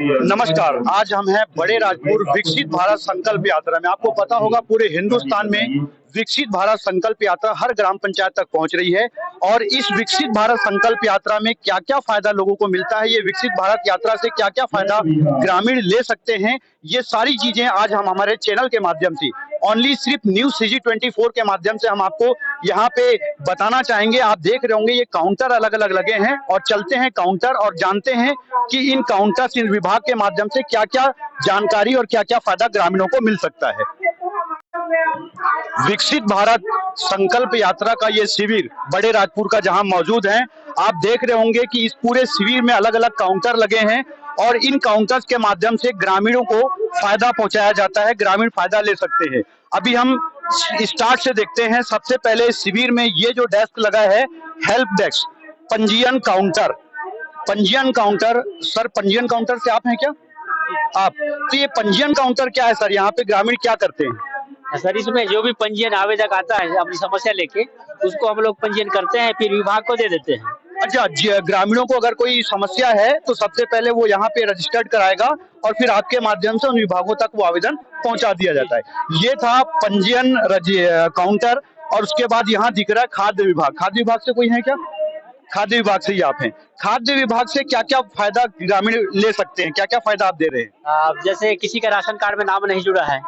नमस्कार। आज हम हैं बड़े राजपुर विकसित भारत संकल्प यात्रा में। आपको पता होगा पूरे हिंदुस्तान में विकसित भारत संकल्प यात्रा हर ग्राम पंचायत तक पहुंच रही है और इस विकसित भारत संकल्प यात्रा में क्या-क्या फायदा लोगों को मिलता है, ये विकसित भारत यात्रा से क्या-क्या फायदा ग्रामीण ले सकते हैं, ये सारी चीजें आज हम हमारे चैनल के माध्यम से ओनली सिर्फ न्यूज सीजी 24 के माध्यम से हम आपको यहाँ पे बताना चाहेंगे। आप देख रहे होंगे ये काउंटर अलग-अलग लगे हैं और चलते हैं काउंटर और जानते हैं कि इन काउंटर इन विभाग के माध्यम से क्या-क्या जानकारी और क्या-क्या फायदा ग्रामीणों को मिल सकता है। विकसित भारत संकल्प यात्रा का ये शिविर बड़े राजपुर का जहां मौजूद है, आप देख रहे होंगे कि इस पूरे शिविर में अलग-अलग काउंटर लगे हैं और इन काउंटर्स के माध्यम से ग्रामीणों को फायदा पहुंचाया जाता है, ग्रामीण फायदा ले सकते हैं। अभी हम स्टार्ट से देखते हैं। सबसे पहले शिविर में ये जो डेस्क लगा है, हेल्प डेस्क, पंजीयन काउंटर। पंजीयन काउंटर, सर पंजीयन काउंटर से आप हैं क्या? आप तो ये पंजीयन काउंटर क्या है सर? यहाँ पे ग्रामीण क्या करते हैं? सर इसमें जो भी पंजीयन आवेदक आता है अपनी समस्या लेके, उसको हम लोग पंजीयन करते हैं, फिर विभाग को दे देते हैं। अच्छा, ग्रामीणों को अगर कोई समस्या है तो सबसे पहले वो यहाँ पे रजिस्टर्ड कराएगा और फिर आपके माध्यम से उन विभागों तक वो आवेदन पहुंचा दिया जाता है। ये था पंजीयन काउंटर और उसके बाद यहाँ दिख रहा है खाद्य विभाग। खाद्य विभाग से कोई है क्या? खाद्य विभाग से ही आप हैं। खाद्य विभाग से क्या-क्या फायदा ग्रामीण ले सकते हैं? क्या-क्या फायदा आप दे रहे हैं? अब जैसे किसी का राशन कार्ड में नाम नहीं जुड़ा है,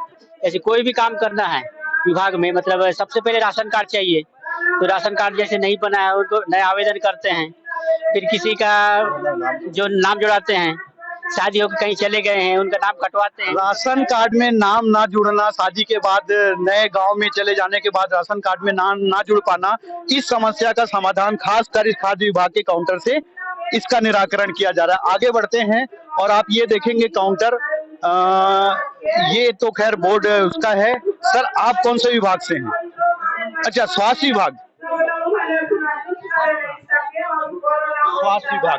ऐसे कोई भी काम करना है विभाग में, मतलब सबसे पहले राशन कार्ड चाहिए। तो राशन कार्ड जैसे नहीं बना है उनको नया आवेदन करते हैं। फिर किसी का जो नाम जुड़ाते हैं, शादी होकर कहीं चले गए हैं उनका नाम कटवाते हैं। राशन कार्ड में नाम ना जुड़ना, शादी के बाद नए गांव में चले जाने के बाद राशन कार्ड में नाम ना जुड़ पाना, इस समस्या का समाधान खासकर इस खाद्य विभाग के काउंटर से इसका निराकरण किया जा रहा है। आगे बढ़ते हैं और आप ये देखेंगे काउंटर, ये तो खैर बोर्ड उसका है। सर आप कौन से विभाग से हैं? अच्छा, स्वास्थ्य विभाग।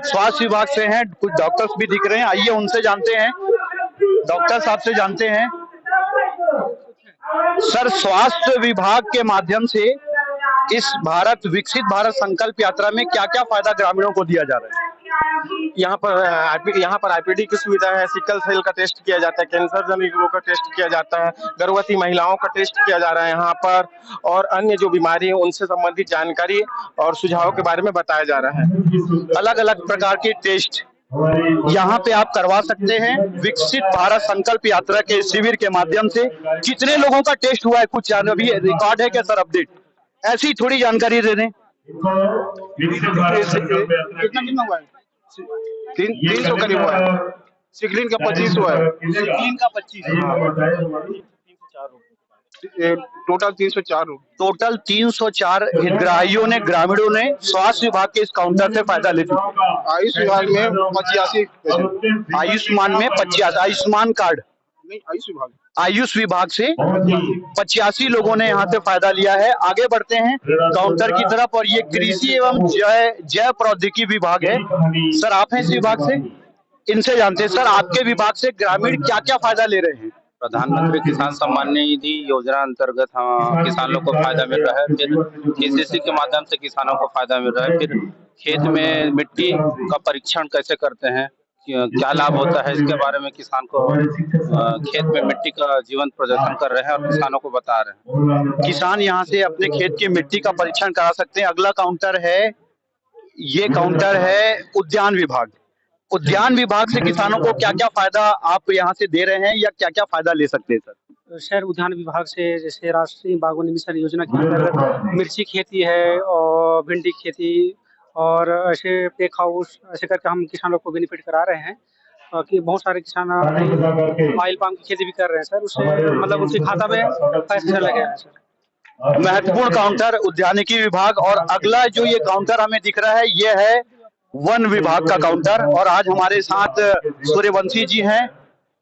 स्वास्थ्य विभाग से हैं। कुछ डॉक्टर्स भी दिख रहे हैं, आइए उनसे जानते हैं। डॉक्टर साहब से जानते हैं। सर स्वास्थ्य विभाग के माध्यम से इस विकसित भारत संकल्प यात्रा में क्या-क्या फायदा ग्रामीणों को दिया जा रहा है? यहाँ पर आईपीडी की सुविधा है, सिकल सेल का टेस्ट किया जाता है, कैंसर जनित रोग का टेस्ट किया जाता है, गर्भवती महिलाओं का टेस्ट किया जा रहा है यहाँ पर, और अन्य जो बीमारी है उनसे संबंधित जानकारी और सुझावों के बारे में बताया जा रहा है। अलग-अलग प्रकार के टेस्ट यहाँ पे आप करवा सकते हैं विकसित भारत संकल्प यात्रा के शिविर के माध्यम से। कितने लोगों का टेस्ट हुआ है, कुछ अभी रिकॉर्ड है क्या सर? अपडेट ऐसी थोड़ी जानकारी दे दें। कितना हुआ है? 300 करीब हुआ है। सिकलिन का 25 हुआ है। सिकलिन का 25, टोटल 304। टोटल 304 हितग्राहियों ने, ग्रामीणों ने स्वास्थ्य विभाग के इस काउंटर से फायदा ले चुके। आयुष विभाग में 85, आयुष्मान में 85, आयुष्मान कार्ड नहीं आयुष विभाग से 85 लोगों ने यहाँ से फायदा लिया है। आगे बढ़ते हैं काउंटर की तरफ और ये कृषि एवं जैव प्रौद्योगिकी विभाग है। सर आप हैं इस विभाग से, इनसे जानते हैं। सर आपके विभाग से ग्रामीण क्या-क्या फायदा ले रहे हैं? प्रधानमंत्री किसान सम्मान निधि योजना अंतर्गत किसानों को फायदा मिल रहा है। फिर केसीसी के माध्यम से किसानों को फायदा मिल रहा है। फिर खेत में मिट्टी का परीक्षण कैसे करते हैं, क्या लाभ होता है, इसके बारे में किसान को खेत में मिट्टी का जीवंत प्रदर्शन कर रहे हैं और किसानों को बता रहे हैं। किसान यहाँ से अपने खेत की मिट्टी का परीक्षण करा सकते हैं। अगला काउंटर है, ये काउंटर है उद्यान विभाग। उद्यान विभाग से किसानों को क्या-क्या फायदा आप यहाँ से दे रहे हैं या क्या-क्या फायदा ले सकते हैं सर? सर उद्यान विभाग से जैसे राष्ट्रीय बागवानी मिशन योजना के अंतर्गत मिर्ची खेती है और भिंडी खेती और ऐसे टेक हाउस ऐसे करके हम किसानों को बेनिफिट करा रहे हैं कि बहुत सारे किसान ऑयल पाम की खेती भी कर रहे हैं सर। उससे मतलब उनके खाता में पैसा लगे हैं सर। महत्वपूर्ण काउंटर उद्यानिकी विभाग। और अगला जो ये काउंटर हमें दिख रहा है ये है वन विभाग का काउंटर और आज हमारे साथ सूर्यवंशी जी हैं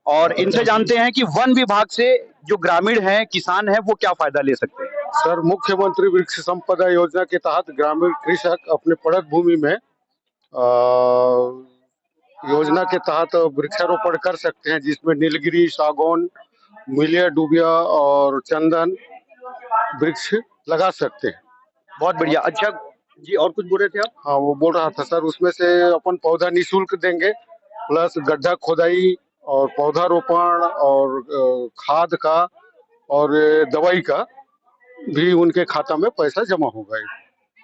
और इनसे जानते हैं कि वन विभाग से जो ग्रामीण हैं, किसान हैं, वो क्या फायदा ले सकते हैं? सर मुख्यमंत्री वृक्ष संपदा योजना के तहत ग्रामीण कृषक अपने पड़त भूमि में योजना के तहत वृक्षारोपण कर सकते हैं, जिसमें नीलगिरी, सागौन, मिलिया, डूबिया और चंदन वृक्ष लगा सकते हैं। बहुत बढ़िया। अच्छा जी, और कुछ बोल रहे थे आप? हाँ वो बोल रहा था सर, उसमें से अपन पौधा निःशुल्क देंगे प्लस गड्ढा खोदाई और पौधारोपण और खाद का और दवाई का भी उनके खाता में पैसा जमा होगा।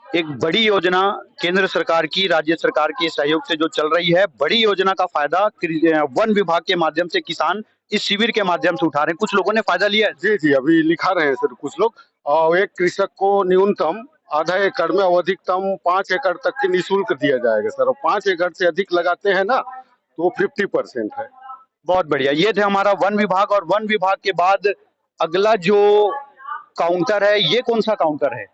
एक बड़ी योजना केंद्र सरकार की, राज्य सरकार के सहयोग से जो चल रही है, बड़ी योजना का फायदा वन विभाग के माध्यम से किसान इस शिविर के माध्यम से उठा रहे हैं। कुछ लोगों ने फायदा लिया है। जी जी, अभी लिखा रहे हैं सर कुछ लोग। और एक कृषक को न्यूनतम आधा एकड़ में और अधिकतम 5 एकड़ तक की निःशुल्क दिया जाएगा सर। और 5 एकड़ से अधिक लगाते हैं ना तो 50% है। बहुत बढ़िया। ये थे हमारा वन विभाग। और वन विभाग के बाद अगला जो काउंटर है, ये कौन सा काउंटर है?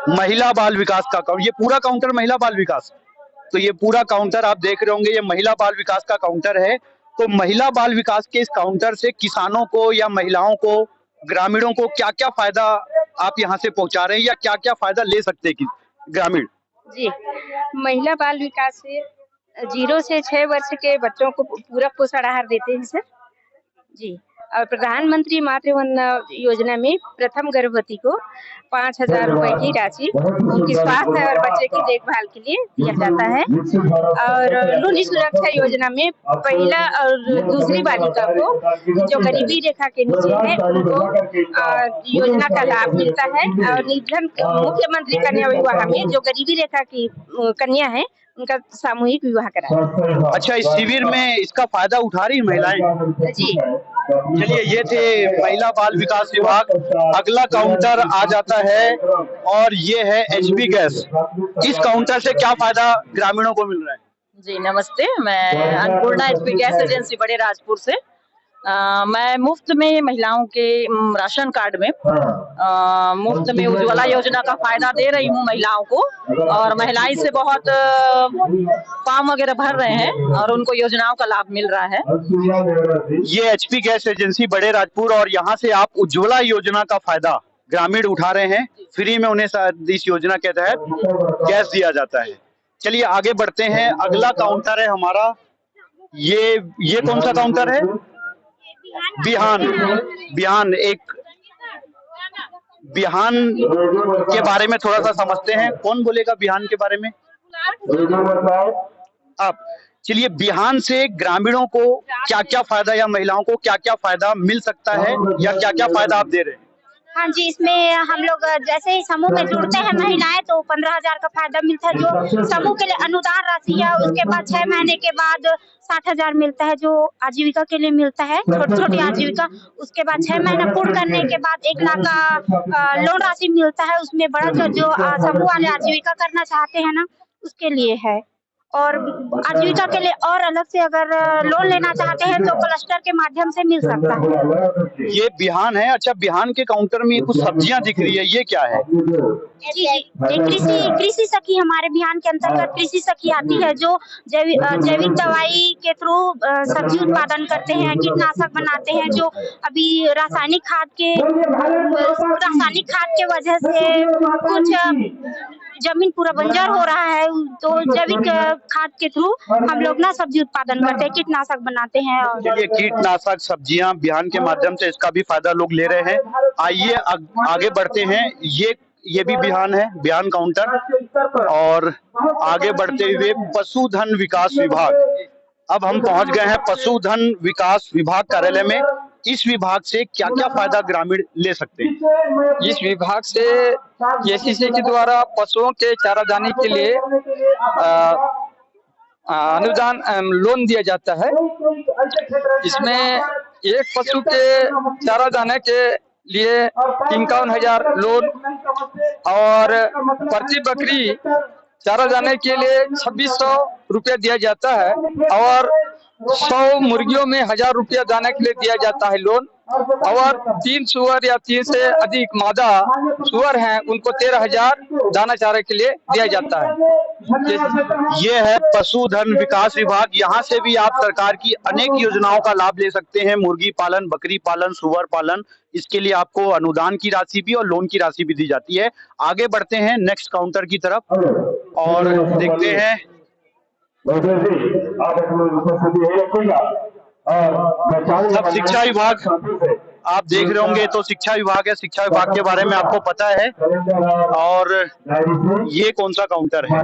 महिला बाल विकास का काउंटर। ये पूरा काउंटर महिला बाल विकास, तो ये पूरा काउंटर आप देख रहे होंगे, ये महिला बाल विकास का काउंटर है। तो महिला बाल विकास के इस काउंटर से किसानों को या महिलाओं को, ग्रामीणों को क्या क्या फायदा आप यहाँ से पहुंचा रहे हैं, या क्या क्या फायदा ले सकते हैं ग्रामीण? जी, महिला बाल विकास से 0 से 6 वर्ष के बच्चों को पूरक पोषण आहार देते हैं सर जी। और प्रधानमंत्री मातृवंदना योजना में प्रथम गर्भवती को 5,000 रुपए की राशि उनके स्वास्थ्य और बच्चे की देखभाल के लिए दिया जाता है। और लूनी सुरक्षा योजना में पहला और दूसरी बालिका को जो गरीबी रेखा के नीचे है उनको योजना का लाभ मिलता है। और निर्धन मुख्यमंत्री कन्या विवाह में जो गरीबी रेखा की कन्या है उनका सामूहिक विवाह करा। अच्छा, इस शिविर में इसका फायदा उठा रही महिलाएं? जी। चलिए, ये थे महिला बाल विकास विभाग। अगला काउंटर आ जाता है और ये है एचपी गैस। इस काउंटर से क्या फायदा ग्रामीणों को मिल रहा है? जी नमस्ते, मैं अन्नपूर्णा एचपी गैस एजेंसी बड़े राजपुर से। मैं मुफ्त में महिलाओं के राशन कार्ड में मुफ्त में उज्ज्वला योजना का फायदा दे रही हूँ महिलाओं को। और महिलाएं से बहुत फॉर्म वगैरह भर रहे हैं और उनको योजनाओं का लाभ मिल रहा है। ये एचपी गैस एजेंसी बड़े राजपुर, और यहाँ से आप उज्ज्वला योजना का फायदा ग्रामीण उठा रहे हैं। फ्री में उन्हें इस योजना के तहत गैस दिया जाता है। चलिए आगे बढ़ते हैं। अगला काउंटर है हमारा, ये कौन सा काउंटर है? बिहान। बिहान के बारे में थोड़ा सा समझते हैं। कौन बोलेगा बिहान के बारे में? आप। चलिए, बिहान से ग्रामीणों को क्या क्या फायदा या महिलाओं को क्या क्या फायदा मिल सकता है, या क्या क्या फायदा आप दे रहे हैं? हाँ जी, इसमें हम लोग जैसे ही समूह में जुड़ते हैं महिलाएं तो 15,000 का फायदा मिलता है जो समूह के लिए अनुदान राशि है। उसके बाद 6 महीने के बाद 60,000 मिलता है जो आजीविका के लिए मिलता है, छोटी छोटी आजीविका। उसके बाद 6 महीना पूर्ण करने के बाद 1 लाख का लोन राशि मिलता है। उसमें बड़ा जो समूह वाले आजीविका करना चाहते हैं ना उसके लिए है। और आजीविका के लिए और अलग से अगर लोन लेना चाहते हैं तो क्लस्टर के माध्यम से मिल सकता है। ये बिहान है। अच्छा, बिहान के काउंटर में कुछ सब्जियां दिख रही है, ये क्या है? जी, कृषि सखी हमारे बिहान के अंतर्गत कृषि सखी आती है जो जैविक दवाई के थ्रू सब्जी उत्पादन करते हैं, कीटनाशक बनाते हैं। जो अभी रासायनिक खाद के वजह से कुछ जमीन पूरा बंजर हो रहा है, तो जैविक खाद के थ्रू हम लोग ना सब्जी उत्पादन करते हैं, कीटनाशक बनाते हैं। और ये कीटनाशक सब्जियां बिहान के माध्यम से इसका भी फायदा लोग ले रहे हैं। आइए आगे बढ़ते हैं। ये भी बिहान है, बिहान काउंटर। और आगे बढ़ते हुए पशुधन विकास विभाग। अब हम पहुंच गए हैं पशुधन विकास विभाग कार्यालय में। इस विभाग से क्या क्या फायदा ग्रामीण ले सकते हैं? इस विभाग से केसीसी के द्वारा पशुओं के चारादानी के लिए अनुदान लोन दिया जाता है। इसमें एक पशु के चारादाने के लिए 51,000 लोन और प्रति बकरी चारादाने के लिए 2,600 रुपया दिया जाता है। और 100 मुर्गियों में 1,000 रुपया दाने के लिए दिया जाता है लोन। और 3 सुअर या 3 से अधिक मादा सुअर हैं उनको 13,000 दाना चारे के लिए दिया जाता है। ये है पशुधन विकास विभाग। यहाँ से भी आप सरकार की अनेक योजनाओं का लाभ ले सकते हैं। मुर्गी पालन, बकरी पालन, सुअर पालन, इसके लिए आपको अनुदान की राशि भी और लोन की राशि भी दी जाती है। आगे बढ़ते हैं नेक्स्ट काउंटर की तरफ और देखते हैं। सब शिक्षा विभाग आप देख रहे होंगे, तो शिक्षा विभाग है। शिक्षा विभाग के बारे में आपको पता है। और ये कौन सा काउंटर है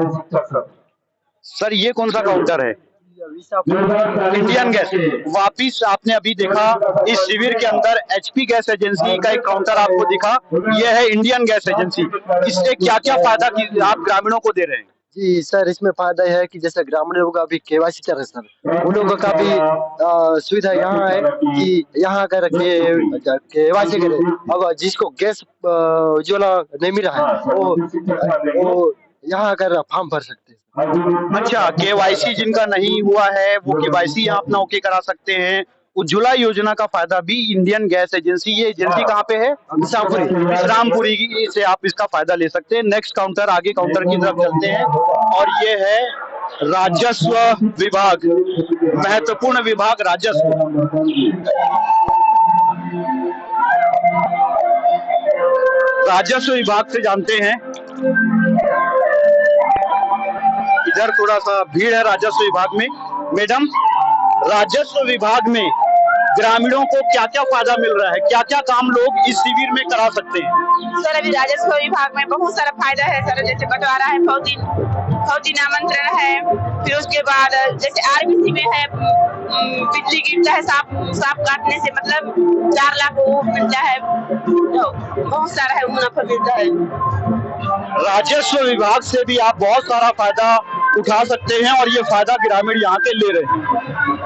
सर? ये कौन सा काउंटर है? Indian gas. वापिस आपने अभी देखा इस शिविर के अंदर एचपी गैस एजेंसी का एक काउंटर आपको दिखा, यह है इंडियन गैस एजेंसी। इससे क्या क्या फायदा आप ग्रामीणों को दे रहे हैं? जी सर, इसमें फायदा है कि जैसे ग्रामीण लोगों का अभी केवाईसी चल रहा है सर, उन लोगों का भी सुविधा यहाँ है कि यहाँ अगर केवाईसी करे, अगर जिसको गैस उज्ज्वला नहीं मिल रहा है वो यहाँ अगर फॉर्म भर सकते हैं। अच्छा, केवाईसी जिनका नहीं हुआ है वो केवाईसी यहाँ अपना ओके करा सकते हैं। उज्ज्वला योजना का फायदा भी इंडियन गैस एजेंसी, ये एजेंसी कहाँ पे है? विश्रामपुरी से आप इसका फायदा ले सकते हैं। नेक्स्ट काउंटर, आगे काउंटर की तरफ चलते हैं और ये है राजस्व विभाग, महत्वपूर्ण विभाग राजस्व। राजस्व विभाग से जानते हैं, इधर थोड़ा सा भीड़ है राजस्व विभाग में। मैडम, राजस्व विभाग में ग्रामीणों को क्या क्या फायदा मिल रहा है, क्या क्या काम लोग इस शिविर में करा सकते हैं? सर, अभी राजस्व विभाग में बहुत सारा फायदा है सर, जैसे बंटवारा है, फौजी नामांतरण है, फिर उसके बाद जैसे आरबीसी में है, बिजली गिरता है सांप काटने से, मतलब 4 लाख वो मिलता है, बहुत सारा है मुनाफा मिलता है। राजस्व विभाग से भी आप बहुत सारा फायदा उठा सकते हैं और ये फायदा ग्रामीण यहाँ के ले रहे हैं।